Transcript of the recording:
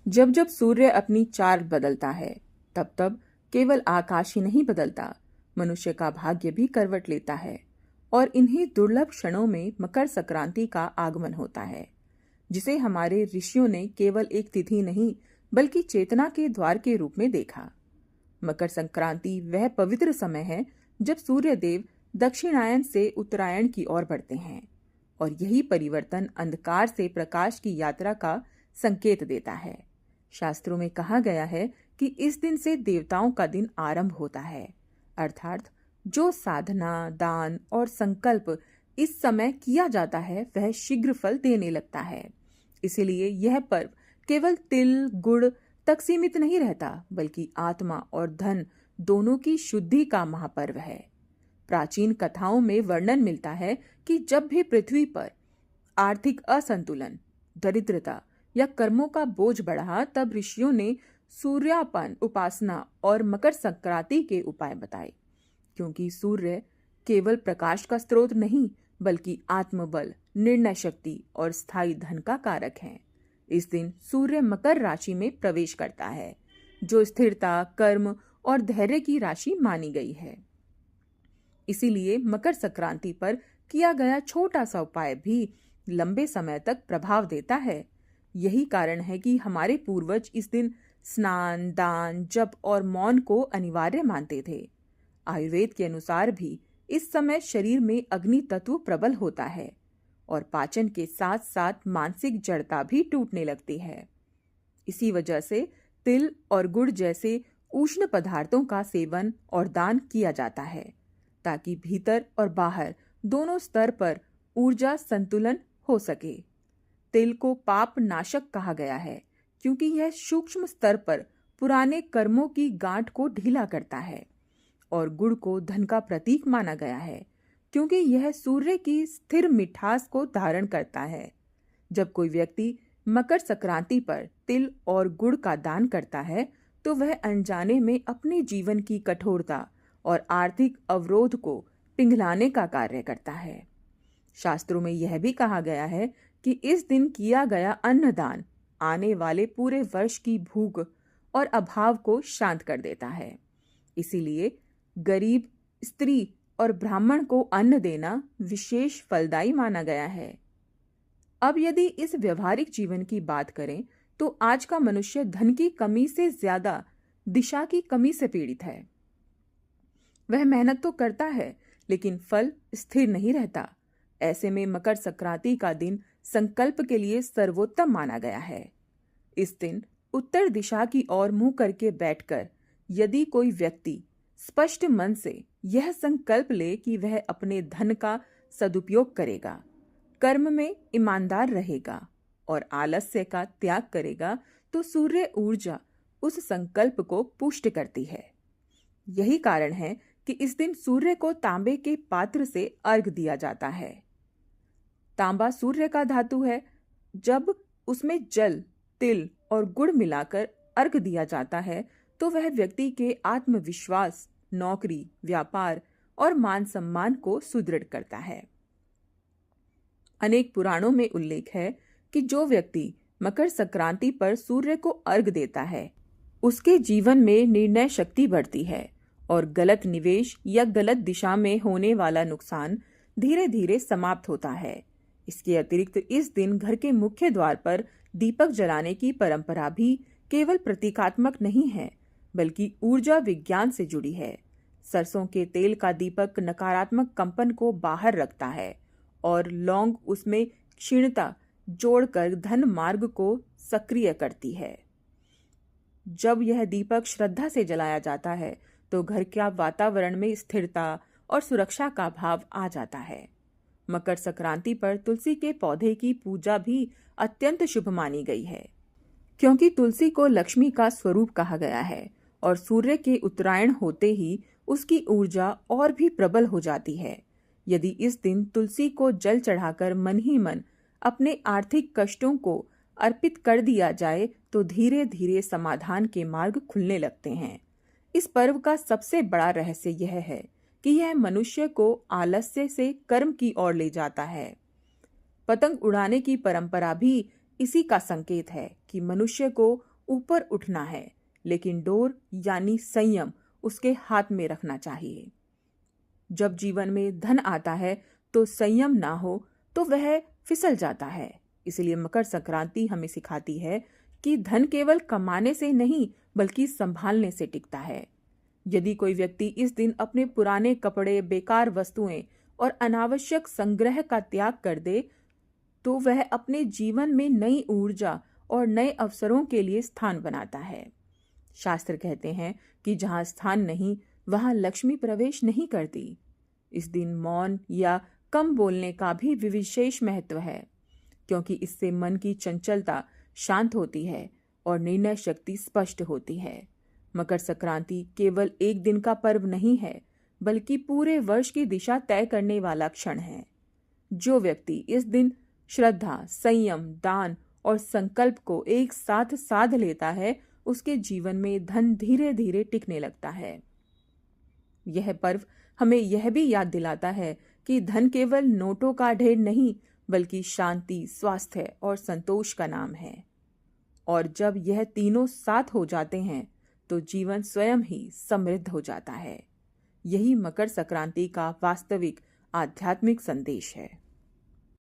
जब जब सूर्य अपनी चाल बदलता है, तब तब केवल आकाश ही नहीं बदलता, मनुष्य का भाग्य भी करवट लेता है। और इन्हीं दुर्लभ क्षणों में मकर संक्रांति का आगमन होता है, जिसे हमारे ऋषियों ने केवल एक तिथि नहीं बल्कि चेतना के द्वार के रूप में देखा। मकर संक्रांति वह पवित्र समय है जब सूर्य देव दक्षिणायन से उत्तरायण की ओर बढ़ते हैं, और यही परिवर्तन अंधकार से प्रकाश की यात्रा का संकेत देता है। शास्त्रों में कहा गया है कि इस दिन से देवताओं का दिन आरंभ होता है, अर्थात जो साधना, दान और संकल्प इस समय किया जाता है वह शीघ्र फल देने लगता है। इसीलिए यह पर्व केवल तिल गुड़ तक सीमित नहीं रहता, बल्कि आत्मा और धन दोनों की शुद्धि का महापर्व है। प्राचीन कथाओं में वर्णन मिलता है कि जब भी पृथ्वी पर आर्थिक असंतुलन, दरिद्रता या कर्मों का बोझ बढ़ा, तब ऋषियों ने सूर्यापन उपासना और मकर संक्रांति के उपाय बताए। क्योंकि सूर्य केवल प्रकाश का स्रोत नहीं, बल्कि आत्मबल, निर्णय शक्ति और स्थायी धन का कारक है। इस दिन सूर्य मकर राशि में प्रवेश करता है, जो स्थिरता, कर्म और धैर्य की राशि मानी गई है। इसीलिए मकर संक्रांति पर किया गया छोटा सा उपाय भी लंबे समय तक प्रभाव देता है। यही कारण है कि हमारे पूर्वज इस दिन स्नान, दान, जप और मौन को अनिवार्य मानते थे। आयुर्वेद के अनुसार भी इस समय शरीर में अग्नि तत्व प्रबल होता है और पाचन के साथ साथ मानसिक जड़ता भी टूटने लगती है। इसी वजह से तिल और गुड़ जैसे उष्ण पदार्थों का सेवन और दान किया जाता है, ताकि भीतर और बाहर दोनों स्तर पर ऊर्जा संतुलन हो सके। तिल को पाप नाशक कहा गया है, क्योंकि यह सूक्ष्म स्तर पर पुराने कर्मों की गांठ को ढीला करता है। और गुड़ को धन का प्रतीक माना गया है, क्योंकि यह सूर्य की स्थिर मिठास को धारण करता है। जब कोई व्यक्ति मकर संक्रांति पर तिल और गुड़ का दान करता है, तो वह अनजाने में अपने जीवन की कठोरता और आर्थिक अवरोध को पिघलाने का कार्य करता है। शास्त्रों में यह भी कहा गया है कि इस दिन किया गया अन्नदान आने वाले पूरे वर्ष की भूख और अभाव को शांत कर देता है। इसीलिए गरीब, स्त्री और ब्राह्मण को अन्न देना विशेष फलदायी माना गया है। अब यदि इस व्यवहारिक जीवन की बात करें, तो आज का मनुष्य धन की कमी से ज्यादा दिशा की कमी से पीड़ित है। वह मेहनत तो करता है, लेकिन फल स्थिर नहीं रहता। ऐसे में मकर संक्रांति का दिन संकल्प के लिए सर्वोत्तम माना गया है। इस दिन उत्तर दिशा की ओर मुंह करके बैठकर यदि कोई व्यक्ति स्पष्ट मन से यह संकल्प ले कि वह अपने धन का सदुपयोग करेगा, कर्म में ईमानदार रहेगा और आलस्य का त्याग करेगा, तो सूर्य ऊर्जा उस संकल्प को पुष्ट करती है। यही कारण है कि इस दिन सूर्य को तांबे के पात्र से अर्घ दिया जाता है। तांबा सूर्य का धातु है। जब उसमें जल, तिल और गुड़ मिलाकर अर्घ दिया जाता है, तो वह व्यक्ति के आत्मविश्वास, नौकरी, व्यापार और मान सम्मान को सुदृढ़ करता है। अनेक पुराणों में उल्लेख है कि जो व्यक्ति मकर संक्रांति पर सूर्य को अर्घ देता है, उसके जीवन में निर्णय शक्ति बढ़ती है और गलत निवेश या गलत दिशा में होने वाला नुकसान धीरे धीरे समाप्त होता है। इसके अतिरिक्त इस दिन घर के मुख्य द्वार पर दीपक जलाने की परंपरा भी केवल प्रतीकात्मक नहीं है, बल्कि ऊर्जा विज्ञान से जुड़ी है। सरसों के तेल का दीपक नकारात्मक कंपन को बाहर रखता है और लौंग उसमें क्षीणता जोड़कर धन मार्ग को सक्रिय करती है। जब यह दीपक श्रद्धा से जलाया जाता है, तो घर के वातावरण में स्थिरता और सुरक्षा का भाव आ जाता है। मकर संक्रांति पर तुलसी के पौधे की पूजा भी अत्यंत शुभ मानी गई है, क्योंकि तुलसी को लक्ष्मी का स्वरूप कहा गया है और सूर्य के उत्तरायण होते ही उसकी ऊर्जा और भी प्रबल हो जाती है। यदि इस दिन तुलसी को जल चढ़ाकर मन ही मन अपने आर्थिक कष्टों को अर्पित कर दिया जाए, तो धीरे धीरे समाधान के मार्ग खुलने लगते हैं। इस पर्व का सबसे बड़ा रहस्य यह है कि यह मनुष्य को आलस्य से कर्म की ओर ले जाता है। पतंग उड़ाने की परंपरा भी इसी का संकेत है कि मनुष्य को ऊपर उठना है, लेकिन डोर यानी संयम उसके हाथ में रखना चाहिए। जब जीवन में धन आता है तो संयम ना हो तो वह फिसल जाता है। इसलिए मकर संक्रांति हमें सिखाती है कि धन केवल कमाने से नहीं बल्कि संभालने से टिकता है। यदि कोई व्यक्ति इस दिन अपने पुराने कपड़े, बेकार वस्तुएं और अनावश्यक संग्रह का त्याग कर दे तो वह अपने जीवन में नई ऊर्जा और नए अवसरों के लिए स्थान बनाता है। शास्त्र कहते हैं कि जहां स्थान नहीं वहां लक्ष्मी प्रवेश नहीं करती। इस दिन मौन या कम बोलने का भी विशेष महत्व है, क्योंकि इससे मन की चंचलता शांत होती है और निर्णय शक्ति स्पष्ट होती है। मकर संक्रांति केवल एक दिन का पर्व नहीं है, बल्कि पूरे वर्ष की दिशा तय करने वाला क्षण है। जो व्यक्ति इस दिन श्रद्धा, संयम, दान और संकल्प को एक साथ साध लेता है, उसके जीवन में धन धीरे धीरे टिकने लगता है। यह पर्व हमें यह भी याद दिलाता है कि धन केवल नोटों का ढेर नहीं, बल्कि शांति, स्वास्थ्य और संतोष का नाम है। और जब यह तीनों साथ हो जाते हैं तो जीवन स्वयं ही समृद्ध हो जाता है। यही मकर संक्रांति का वास्तविक आध्यात्मिक संदेश है।